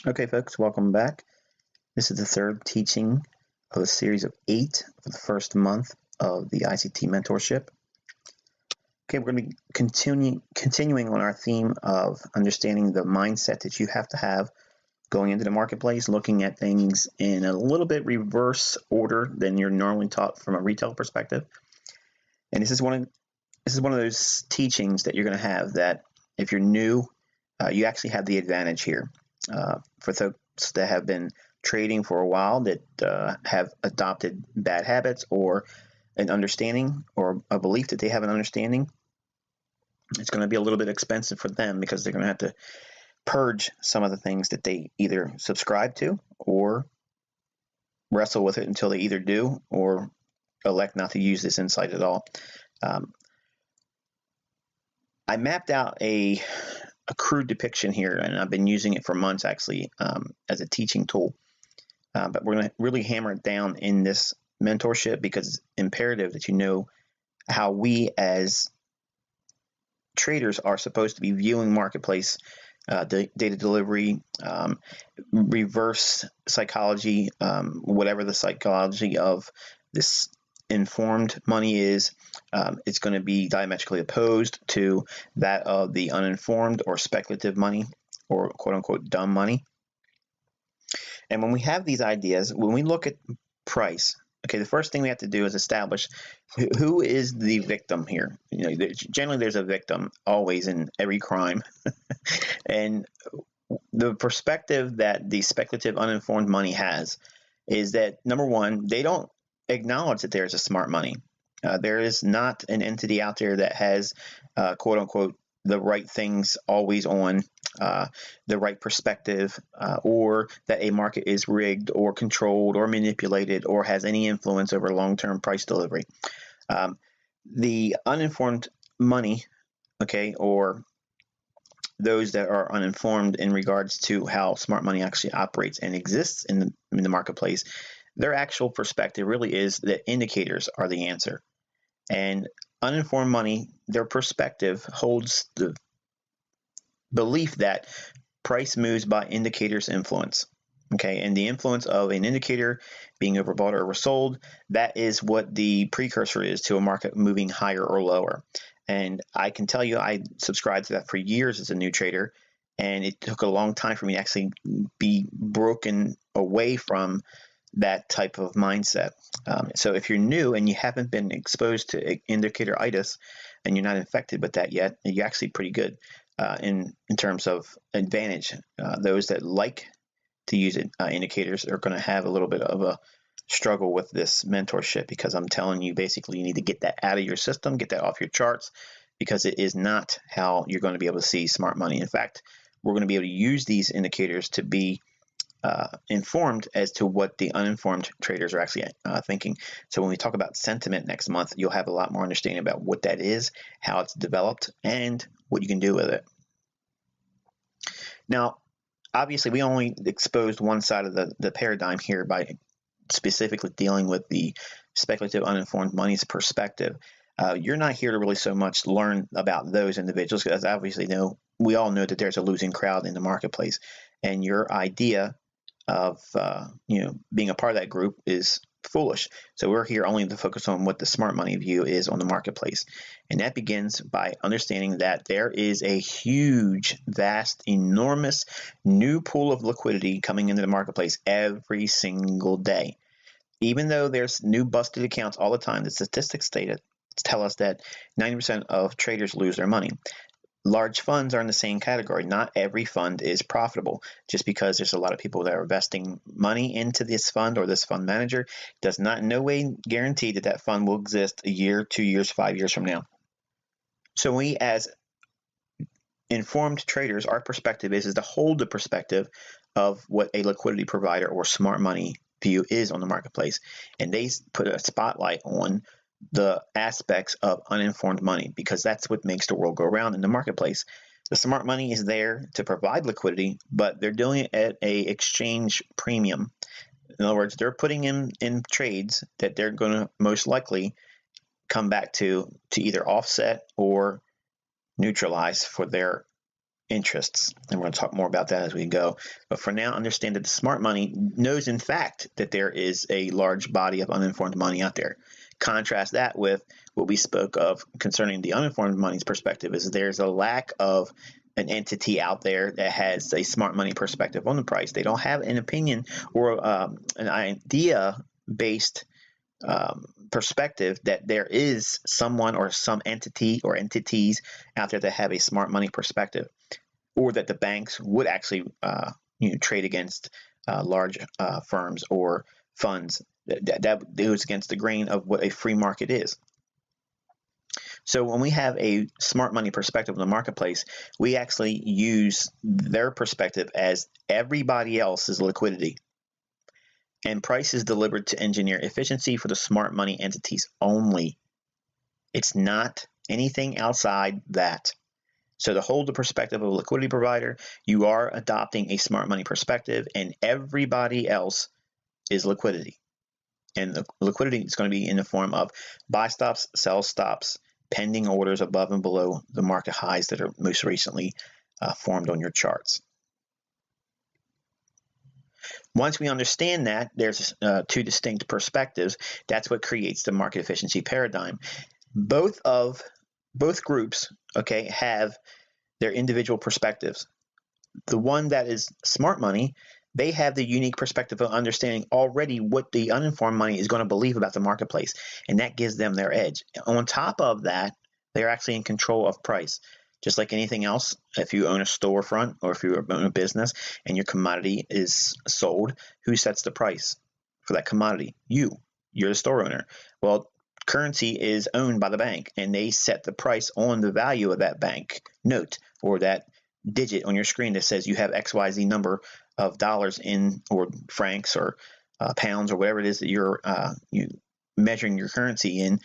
Okay, folks, welcome back. This is the third teaching of a series of 8 for the first month of the ICT mentorship. Okay, we're going to be continuing on our theme of understanding the mindset that you have to have going into the marketplace, looking at things in a little bit reverse order than you're normally taught from a retail perspective. And this is one of those teachings that you're going to have that if you're new, you actually have the advantage here. For folks that have been trading for a while, that have adopted bad habits or an understanding or a belief that they have an understanding, it's going to be a little bit expensive for them because they're going to have to purge some of the things that they either subscribe to or wrestle with it until they either do or elect not to use this insight at all. I mapped out a crude depiction here, and I've been using it for months actually as a teaching tool. But we're going to really hammer it down in this mentorship because it's imperative that you know how we as traders are supposed to be viewing marketplace data delivery, reverse psychology, whatever the psychology of this informed money is. It's going to be diametrically opposed to that of the uninformed or speculative money, or quote unquote dumb money. And when we have these ideas, when we look at price, okay, the first thing we have to do is establish who is the victim here. You know, generally there's a victim always in every crime. And the perspective that the speculative uninformed money has is that, number one, they don't acknowledge that there's a smart money. There is not an entity out there that has, quote unquote, the right things always on, the right perspective, or that a market is rigged or controlled or manipulated or has any influence over long-term price delivery. The uninformed money, okay, or those that are uninformed in regards to how smart money actually operates and exists in the marketplace, their actual perspective really is that indicators are the answer. And uninformed money, their perspective holds the belief that price moves by indicators' influence. Okay, and the influence of an indicator being overbought or oversold, that is what the precursor is to a market moving higher or lower. And I can tell you, I subscribed to that for years as a new trader, and it took a long time for me to actually be broken away from that type of mindset. So if you're new and you haven't been exposed to indicator-itis and you're not infected with that yet, you're actually pretty good in terms of advantage. Those that like to use indicators are going to have a little bit of a struggle with this mentorship, because I'm telling you, basically, you need to get that out of your system, get that off your charts, because it is not how you're going to be able to see smart money. In fact, we're going to be able to use these indicators to be informed as to what the uninformed traders are actually thinking. So when we talk about sentiment next month, you'll have a lot more understanding about what that is, how it's developed, and what you can do with it. Now, obviously, we only exposed one side of the paradigm here by specifically dealing with the speculative uninformed money's perspective. You're not here to really so much learn about those individuals, because obviously we all know that there's a losing crowd in the marketplace, and your idea of being a part of that group is foolish. So we're here only to focus on what the smart money view is on the marketplace. And that begins by understanding that there is a huge, vast, enormous new pool of liquidity coming into the marketplace every single day. Even though there's new busted accounts all the time, the statistics tell us that 90% of traders lose their money. Large funds are in the same category. Not every fund is profitable. Just because there's a lot of people that are investing money into this fund or this fund manager does not in no way guarantee that that fund will exist a year, 2 years, 5 years from now. So we, as informed traders, our perspective is to hold the perspective of what a liquidity provider or smart money view is on the marketplace. And they put a spotlight on the aspects of uninformed money, because that's what makes the world go around in the marketplace. The smart money is there to provide liquidity, but they're doing it at a exchange premium. In other words, they're putting in trades that they're going to most likely come back to either offset or neutralize for their interests. And we're going to talk more about that as we go. But for now, understand that the smart money knows, in fact, that there is a large body of uninformed money out there. Contrast that with what we spoke of concerning the uninformed money's perspective, is there's a lack of an entity out there that has a smart money perspective on the price. They don't have an opinion or an idea-based perspective that there is someone or some entity or entities out there that have a smart money perspective, or that the banks would actually trade against large firms or funds. That goes against the grain of what a free market is. So when we have a smart money perspective in the marketplace, we actually use their perspective as everybody else's liquidity. And price is delivered to engineer efficiency for the smart money entities only. It's not anything outside that. So to hold the perspective of a liquidity provider, you are adopting a smart money perspective, and everybody else is liquidity. And the liquidity is going to be in the form of buy stops, sell stops, pending orders above and below the market highs that are most recently formed on your charts. Once we understand that there's two distinct perspectives, that's what creates the market efficiency paradigm. Both groups, okay, have their individual perspectives. The one that is smart money, they have the unique perspective of understanding already what the uninformed money is going to believe about the marketplace, and that gives them their edge. On top of that, they're actually in control of price. Just like anything else, if you own a storefront or if you own a business and your commodity is sold, who sets the price for that commodity? You're the store owner. Well, currency is owned by the bank, and they set the price on the value of that bank note or that digit on your screen that says you have XYZ number of dollars in, or francs or pounds or whatever it is that you're measuring your currency in.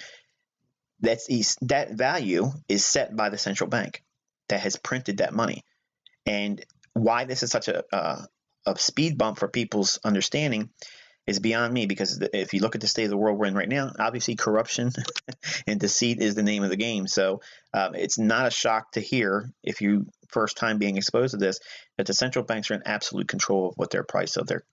That value is set by the central bank that has printed that money. And why this is such a speed bump for people's understanding is beyond me, because if you look at the state of the world we're in right now, obviously corruption and deceit is the name of the game. So it's not a shock to hear, if you first time being exposed to this, that the central banks are in absolute control of what their price of their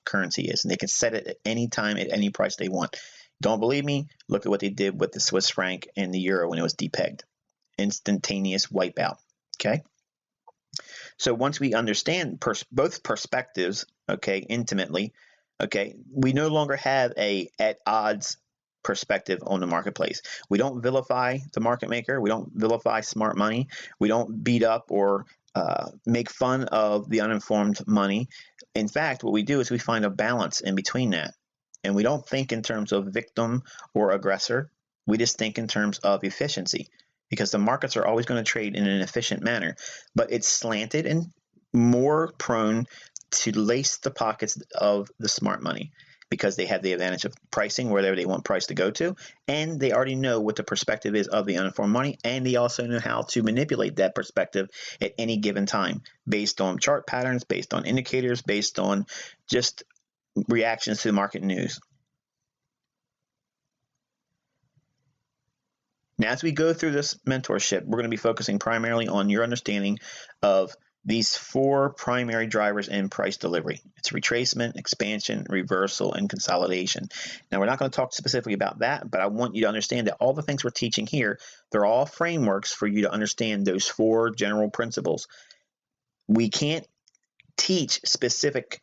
currency is, and they can set it at any time at any price they want. Don't believe me? Look at what they did with the Swiss franc and the euro when it was depegged. Instantaneous wipeout. Okay. So once we understand both perspectives, okay, intimately, okay, we no longer have a at odds perspective on the marketplace. We don't vilify the market maker. We don't vilify smart money. We don't beat up or make fun of the uninformed money. In fact, what we do is we find a balance in between that. And we don't think in terms of victim or aggressor. We just think in terms of efficiency, because the markets are always going to trade in an efficient manner, but it's slanted and more prone to lace the pockets of the smart money, because they have the advantage of pricing wherever they want price to go to, and they already know what the perspective is of the uninformed money, and they also know how to manipulate that perspective at any given time based on chart patterns, based on indicators, based on just reactions to the market news. Now, as we go through this mentorship, we're going to be focusing primarily on your understanding of these four primary drivers in price delivery. It's retracement, expansion, reversal, and consolidation. Now, we're not going to talk specifically about that, but I want you to understand that all the things we're teaching here, they're all frameworks for you to understand those four general principles. We can't teach specific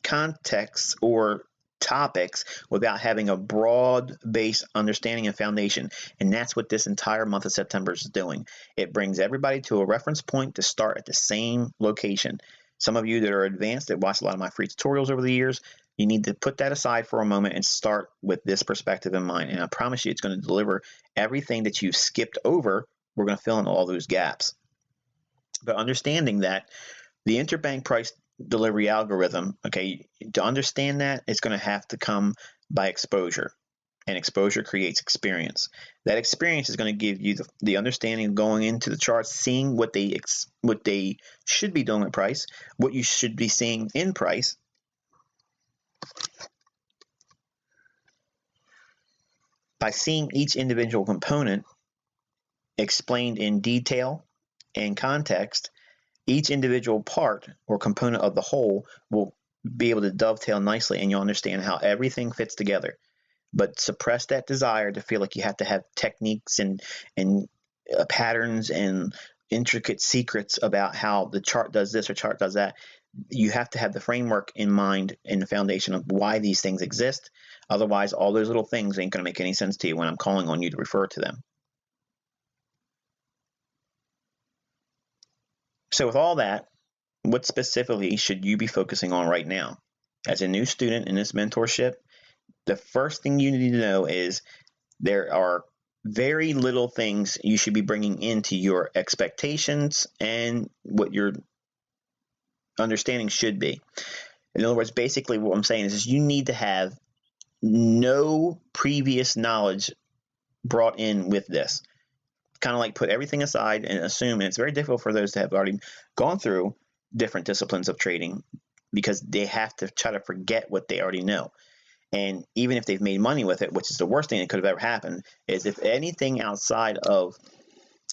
contexts or topics without having a broad-based understanding and foundation, and that's what this entire month of September is doing. It brings everybody to a reference point to start at the same location. Some of you that are advanced, that watch a lot of my free tutorials over the years, you need to put that aside for a moment and start with this perspective in mind, and I promise you it's going to deliver everything that you've skipped over. We're going to fill in all those gaps. But understanding that the interbank price delivery algorithm, okay, to understand that, it's going to have to come by exposure, and exposure creates experience. That experience is going to give you the understanding of going into the charts, seeing what they should be doing at price, what you should be seeing in price, by seeing each individual component explained in detail and context. each individual part or component of the whole will be able to dovetail nicely, and you'll understand how everything fits together. But suppress that desire to feel like you have to have techniques and patterns and intricate secrets about how the chart does this or chart does that. You have to have the framework in mind and the foundation of why these things exist. Otherwise, all those little things ain't going to make any sense to you when I'm calling on you to refer to them. So with all that, what specifically should you be focusing on right now? As a new student in this mentorship, the first thing you need to know is there are very little things you should be bringing into your expectations and what your understanding should be. In other words, basically what I'm saying is you need to have no previous knowledge brought in with this. Kind of like put everything aside and assume, and it's very difficult for those that have already gone through different disciplines of trading because they have to try to forget what they already know. And even if they've made money with it, which is the worst thing that could have ever happened, is if anything outside of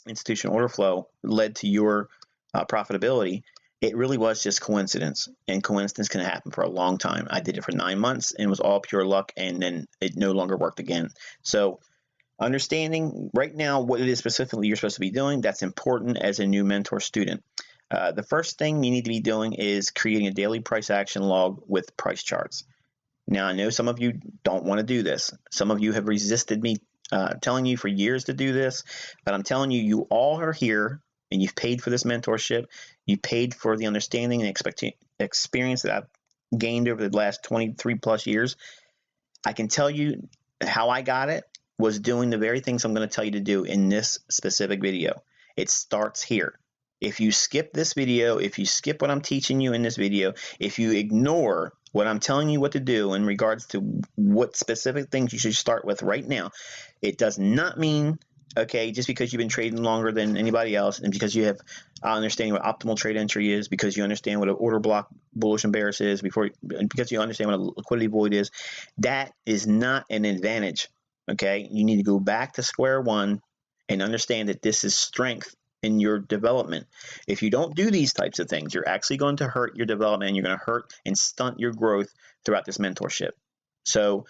institutional order flow led to your profitability, it really was just coincidence. And coincidence can happen for a long time. I did it for 9 months and it was all pure luck, and then it no longer worked again. So understanding right now what it is specifically you're supposed to be doing, that's important as a new mentor student. The first thing you need to be doing is creating a daily price action log with price charts. Now, I know some of you don't want to do this. Some of you have resisted me telling you for years to do this, but I'm telling you, you all are here and you've paid for this mentorship. You paid for the understanding and experience that I've gained over the last 23 plus years. I can tell you how I got it was doing the very things I'm going to tell you to do in this specific video. It starts here. If you skip this video, if you skip what I'm teaching you in this video, if you ignore what I'm telling you what to do in regards to what specific things you should start with right now, it does not mean, okay, just because you've been trading longer than anybody else and because you have understanding what optimal trade entry is, because you understand what an order block bullish and bearish is, because you understand what a liquidity void is, that is not an advantage, okay? You need to go back to square one and understand that this is strength in your development. If you don't do these types of things, you're actually going to hurt your development and you're going to hurt and stunt your growth throughout this mentorship. So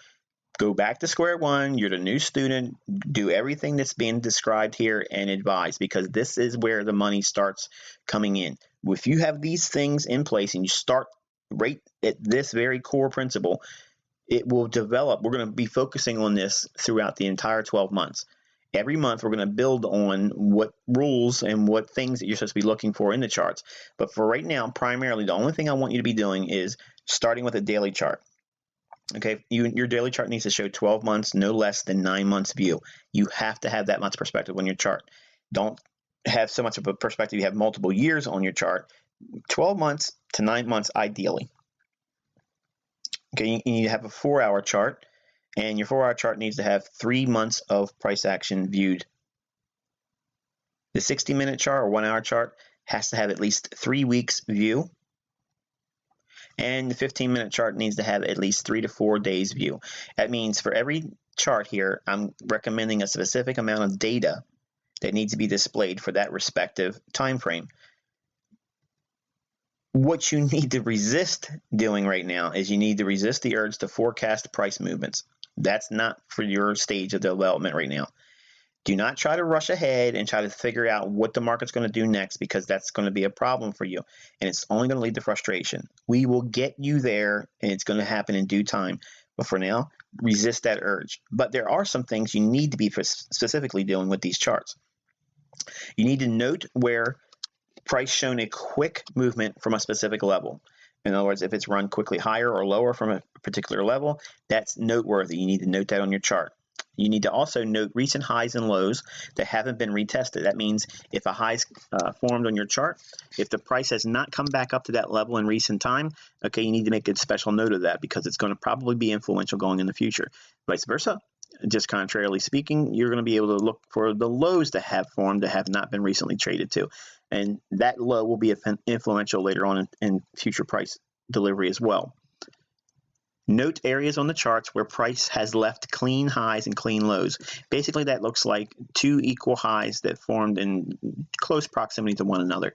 go back to square one. You're the new student. Do everything that's being described here and advise, because this is where the money starts coming in. If you have these things in place and you start right at this very core principle, it will develop. We're going to be focusing on this throughout the entire 12 months. Every month, we're going to build on what rules and what things that you're supposed to be looking for in the charts. But for right now, primarily, the only thing I want you to be doing is starting with a daily chart. Okay, your daily chart needs to show 12 months, no less than 9 months view. You have to have that much perspective on your chart. Don't have so much of a perspective you have multiple years on your chart. 12 months to 9 months, ideally. Okay, you need to have a 4-hour chart. And your 4-hour chart needs to have 3 months of price action viewed. The 60-minute chart or 1-hour chart has to have at least 3 weeks view. And the 15-minute chart needs to have at least 3 to 4 days view. That means for every chart here, I'm recommending a specific amount of data that needs to be displayed for that respective time frame. What you need to resist doing right now is you need to resist the urge to forecast price movements. That's not for your stage of development right now. Do not try to rush ahead and try to figure out what the market's going to do next, because that's going to be a problem for you, and it's only going to lead to frustration. We will get you there, and it's going to happen in due time. But for now, resist that urge. But there are some things you need to be specifically doing with these charts. You need to note where price shown a quick movement from a specific level. In other words, if it's run quickly higher or lower from a particular level, that's noteworthy. You need to note that on your chart. You need to also note recent highs and lows that haven't been retested. That means if a high's formed on your chart, if the price has not come back up to that level in recent time, okay, you need to make a special note of that, because it's going to probably be influential going in the future. Vice versa. Just contrarily speaking, you're going to be able to look for the lows that have formed that have not been recently traded to. And that low will be influential later on in future price delivery as well. Note areas on the charts where price has left clean highs and clean lows. Basically, that looks like two equal highs that formed in close proximity to one another.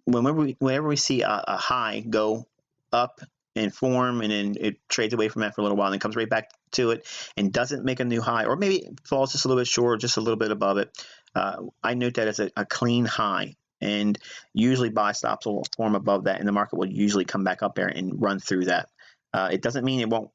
Whenever we see a high go up and form, and then it trades away from that for a little while, and then comes right back to it and doesn't make a new high, or maybe it falls just a little bit short, just a little bit above it, I note that as a clean high. And usually buy stops will form above that, and the market will usually come back up there and run through that. It doesn't mean it won't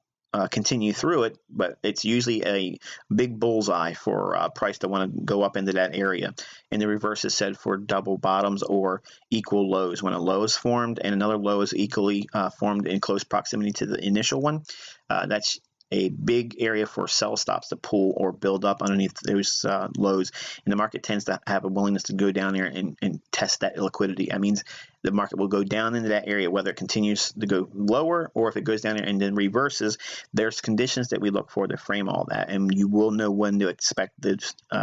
continue through it, but it's usually a big bullseye for price to want to go up into that area. And the reverse is said for double bottoms or equal lows. When a low is formed and another low is equally formed in close proximity to the initial one, that's a big area for sell stops to pull or build up underneath those lows. And the market tends to have a willingness to go down there and test that liquidity. That means the market will go down into that area, whether it continues to go lower or if it goes down there and then reverses. There's conditions that we look for to frame all that, and you will know when to expect the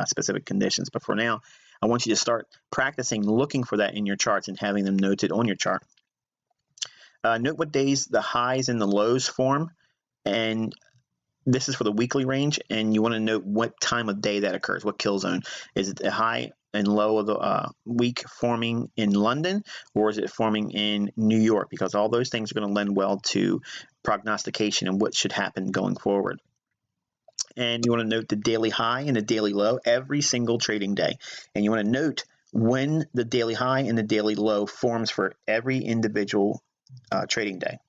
specific conditions. But for now, I want you to start practicing looking for that in your charts and having them noted on your chart. Note what days the highs and the lows form, and this is for the weekly range, and you want to note what time of day that occurs, what kill zone. Is it the high and low of the week forming in London, or is it forming in New York? Because all those things are going to lend well to prognostication and what should happen going forward. And you want to note the daily high and the daily low every single trading day. And you want to note when the daily high and the daily low forms for every individual trading day.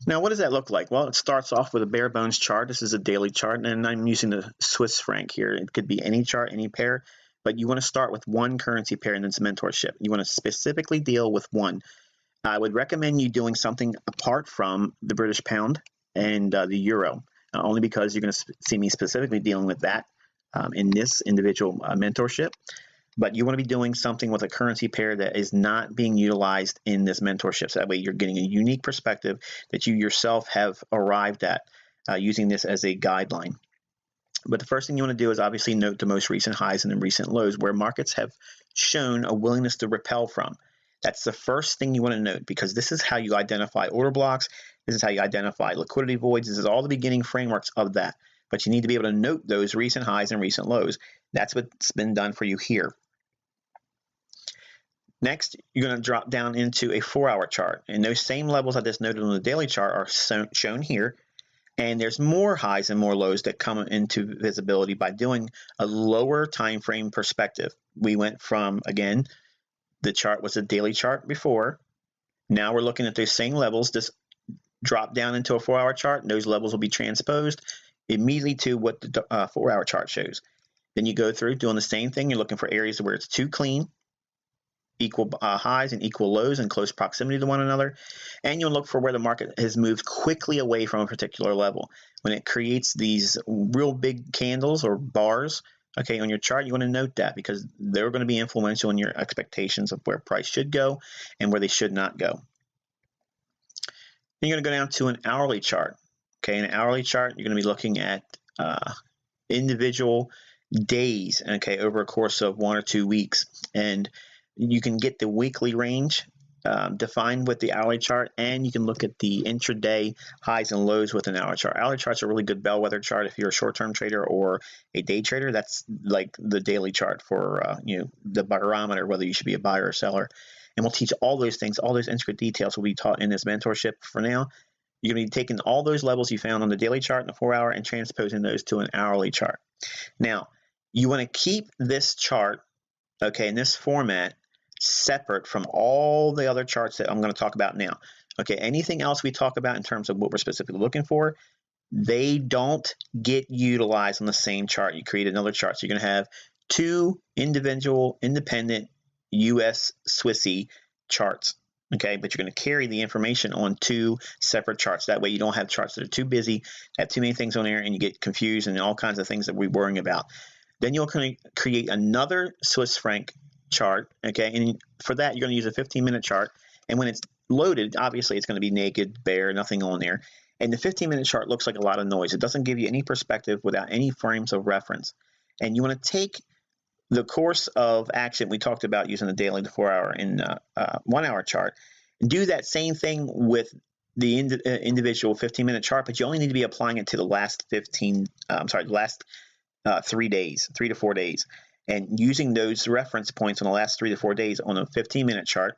Now, what does that look like? Well, it starts off with a bare bones chart. This is a daily chart, and I'm using the Swiss franc here. It could be any chart, any pair, but you want to start with one currency pair and then some mentorship. You want to specifically deal with one. I would recommend you doing something apart from the British pound and the euro, only because you're going to see me specifically dealing with that in this individual mentorship. But you want to be doing something with a currency pair that is not being utilized in this mentorship. So that way you're getting a unique perspective that you yourself have arrived at using this as a guideline. But the first thing you want to do is obviously note the most recent highs and the recent lows where markets have shown a willingness to repel from. That's the first thing you want to note, because this is how you identify order blocks. This is how you identify liquidity voids. This is all the beginning frameworks of that. But you need to be able to note those recent highs and recent lows. That's what's been done for you here. Next, you're going to drop down into a 4-hour chart. And those same levels I just noted on the daily chart are shown here. And there's more highs and more lows that come into visibility by doing a lower time frame perspective. We went from, again, the chart was a daily chart before. Now we're looking at those same levels. Just drop down into a 4-hour chart, and those levels will be transposed immediately to what the 4-hour chart shows. Then you go through doing the same thing. You're looking for areas where it's too clean, equal highs and equal lows in close proximity to one another, and you'll look for where the market has moved quickly away from a particular level. When it creates these real big candles or bars, okay, on your chart, you want to note that, because they're going to be influential in your expectations of where price should go and where they should not go. Then you're going to go down to an hourly chart. Okay, in an hourly chart, you're going to be looking at individual days, okay, over a course of 1 or 2 weeks, and you can get the weekly range defined with the hourly chart, and you can look at the intraday highs and lows with an hourly chart. Hourly chart's a really good bellwether chart if you're a short-term trader or a day trader. That's like the daily chart for the barometer, whether you should be a buyer or seller. And we'll teach all those things, all those intricate details will be taught in this mentorship. For now, you're going to be taking all those levels you found on the daily chart and the 4-hour and transposing those to an hourly chart. Now, you want to keep this chart, okay, in this format, separate from all the other charts that I'm going to talk about now. Okay, anything else we talk about in terms of what we're specifically looking for, they don't get utilized on the same chart. You create another chart. So you're going to have 2 individual, independent US Swissy charts. Okay, but you're going to carry the information on 2 separate charts. That way you don't have charts that are too busy, have too many things on there, and you get confused and all kinds of things that we're worrying about. Then you'll create another Swiss franc chart, okay, and for that you're going to use a 15-minute chart, and when it's loaded, obviously it's going to be naked, bare, nothing on there, and the 15-minute chart looks like a lot of noise. It doesn't give you any perspective without any frames of reference, and you want to take the course of action we talked about using the daily, the 4-hour, and 1-hour chart, and do that same thing with the individual 15-minute chart, but you only need to be applying it to the last 3 days, 3 to 4 days. and using those reference points on the last 3 to 4 days on a 15-minute chart.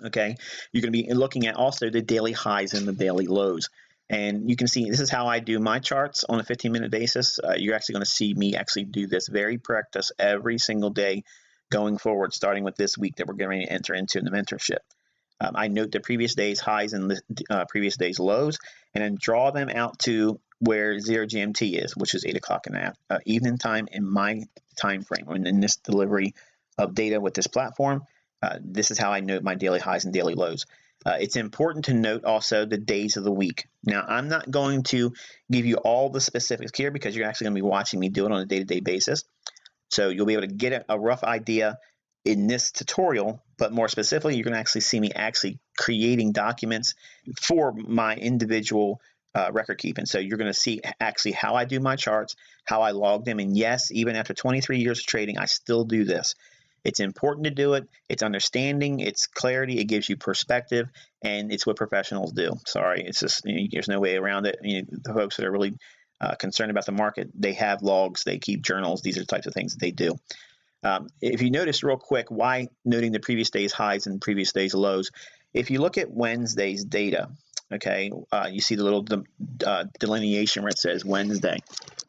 Okay, you're going to be looking at also the daily highs and the daily lows. And you can see this is how I do my charts on a 15-minute basis. You're actually going to see me actually do this very practice every single day going forward, starting with this week that we're going to enter into in the mentorship. I note the previous day's highs and the previous day's lows, and then draw them out to where 0 GMT is, which is 8 o'clock in the evening time in my time frame. And in this delivery of data with this platform, this is how I note my daily highs and daily lows. It's important to note also the days of the week. Now, I'm not going to give you all the specifics here because you're actually going to be watching me do it on a day-to-day basis. So you'll be able to get a rough idea in this tutorial, but more specifically, you're going to actually see me actually creating documents for my individual record keeping. So you're going to see actually how I do my charts, how I log them. And yes, even after 23 years of trading, I still do this. It's important to do it. It's understanding, it's clarity, it gives you perspective, and it's what professionals do. Sorry, it's just, there's no way around it. The folks that are really concerned about the market, they have logs, they keep journals. These are the types of things that they do. If you notice real quick, why noting the previous day's highs and previous day's lows? If you look at Wednesday's data, okay, you see the little delineation where it says Wednesday.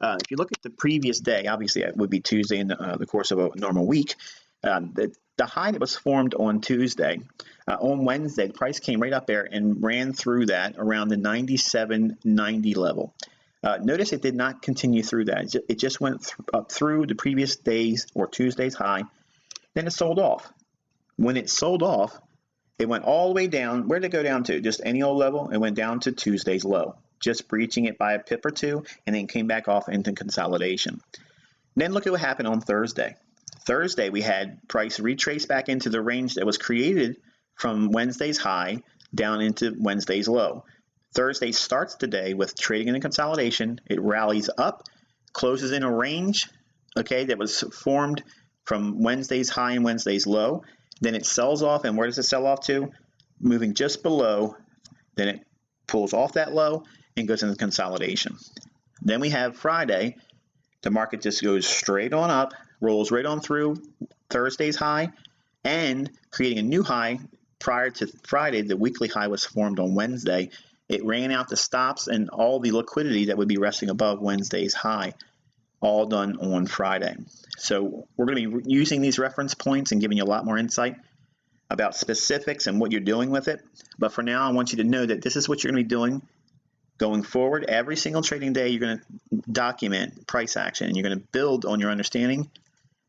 If you look at the previous day, obviously it would be Tuesday in the course of a normal week. The high that was formed on Tuesday, on Wednesday, the price came right up there and ran through that around the 97.90 level. Notice it did not continue through that. It just went up through the previous day's or Tuesday's high. Then it sold off. When it sold off, it went all the way down. Where did it go down to? Just any old level. It went down to Tuesday's low, just breaching it by a pip or two, and then came back off into consolidation. Then look at what happened on Thursday. Thursday, we had price retrace back into the range that was created from Wednesday's high down into Wednesday's low. Thursday starts today with trading in a consolidation. It rallies up, closes in a range, okay, that was formed from Wednesday's high and Wednesday's low. Then it sells off, and where does it sell off to? Moving just below. Then it pulls off that low and goes into consolidation. Then we have Friday. The market just goes straight on up, rolls right on through Thursday's high, and creating a new high. Prior to Friday, the weekly high was formed on Wednesday. It ran out the stops and all the liquidity that would be resting above Wednesday's high, all done on Friday. So we're going to be using these reference points and giving you a lot more insight about specifics and what you're doing with it. But for now, I want you to know that this is what you're going to be doing going forward. Every single trading day, you're going to document price action, and you're going to build on your understanding.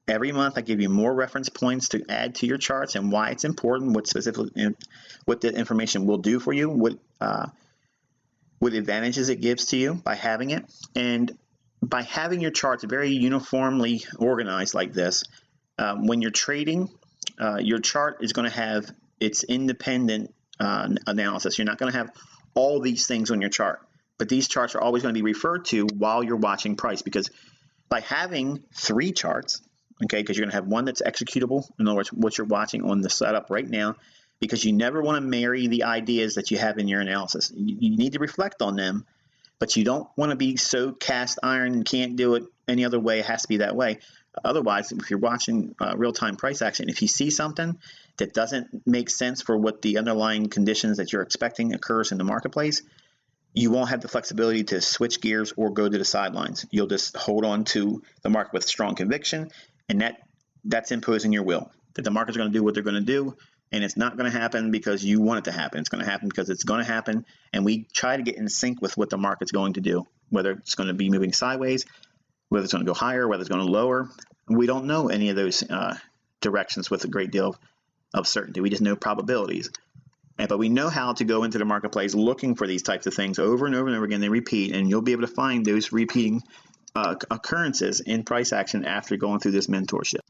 Every month, I give you more reference points to add to your charts and why it's important, what specifically, what the information will do for you, what advantages it gives to you by having it. And by having your charts very uniformly organized like this, when you're trading, your chart is going to have its independent analysis. You're not going to have all these things on your chart, but these charts are always going to be referred to while you're watching price, because by having 3 charts, okay, because you're going to have one that's executable, in other words, what you're watching on the setup right now, because you never want to marry the ideas that you have in your analysis. You need to reflect on them, but you don't want to be so cast iron and can't do it any other way. It has to be that way. Otherwise, if you're watching real-time price action, if you see something that doesn't make sense for what the underlying conditions that you're expecting occurs in the marketplace, you won't have the flexibility to switch gears or go to the sidelines. You'll just hold on to the market with strong conviction, and that's imposing your will, that the market's going to do what they're going to do, and it's not going to happen because you want it to happen. It's going to happen because it's going to happen, and we try to get in sync with what the market's going to do, whether it's going to be moving sideways, whether it's going to go higher, whether it's going to lower. We don't know any of those directions with a great deal of certainty. We just know probabilities. But we know how to go into the marketplace looking for these types of things over and over and over again. They repeat, and you'll be able to find those repeating occurrences in price action after going through this mentorship.